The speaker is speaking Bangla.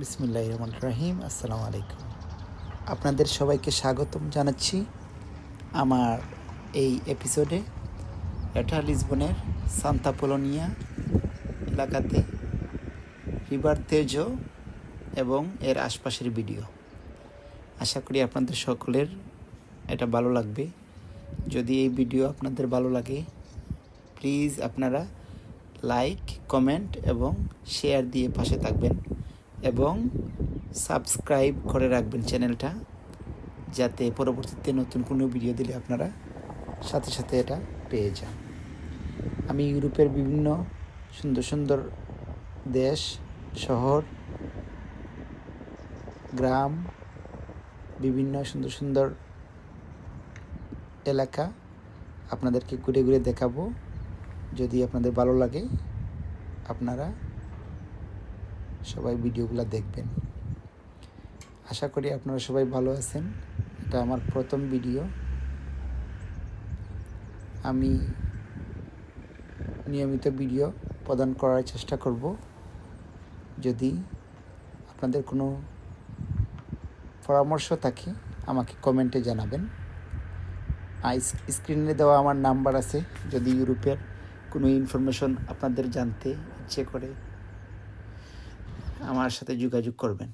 বিসমিল্লাহির রহমানির রহিম। আসসালামু আলাইকুম। আপনাদের সবাইকে স্বাগতম জানাচ্ছি আমার এই এপিসোডে। এটা লিসবনের সান্তা পোলোনিয়া এলাকাতে রিভার তেজো এবং এর আশপাশের ভিডিও। আশা করি আপনাদের সকলের এটা ভালো লাগবে। যদি এই ভিডিও আপনাদের ভালো লাগে, প্লিজ আপনারা লাইক, কমেন্ট এবং শেয়ার দিয়ে পাশে থাকবেন এবং সাবস্ক্রাইব করে রাখবেন চ্যানেলটা, যাতে পরবর্তীতে নতুন কোনো ভিডিও দিলে আপনারা সাথে সাথে এটা পেয়ে যান। আমি ইউরোপের বিভিন্ন সুন্দর সুন্দর দেশ, শহর, গ্রাম, বিভিন্ন সুন্দর সুন্দর এলাকা আপনাদেরকে ঘুরে ঘুরে দেখাবো। যদি আপনাদের ভালো লাগে, আপনারা সবাই ভিডিওগুলো দেখবেন। আশা করি আপনারা সবাই ভালো আছেন। এটা আমার প্রথম ভিডিও। আমি নিয়মিত ভিডিও প্রদান করার চেষ্টা করব। যদি আপনাদের কোনো পরামর্শ থাকে আমাকে কমেন্টে জানাবেন। স্ক্রিনে দেওয়া আমার নাম্বার আছে, যদি ইউরোপের কোনো ইনফরমেশন আপনাদের জানতে ইচ্ছে করে আমার সাথে যোগাযোগ করবেন।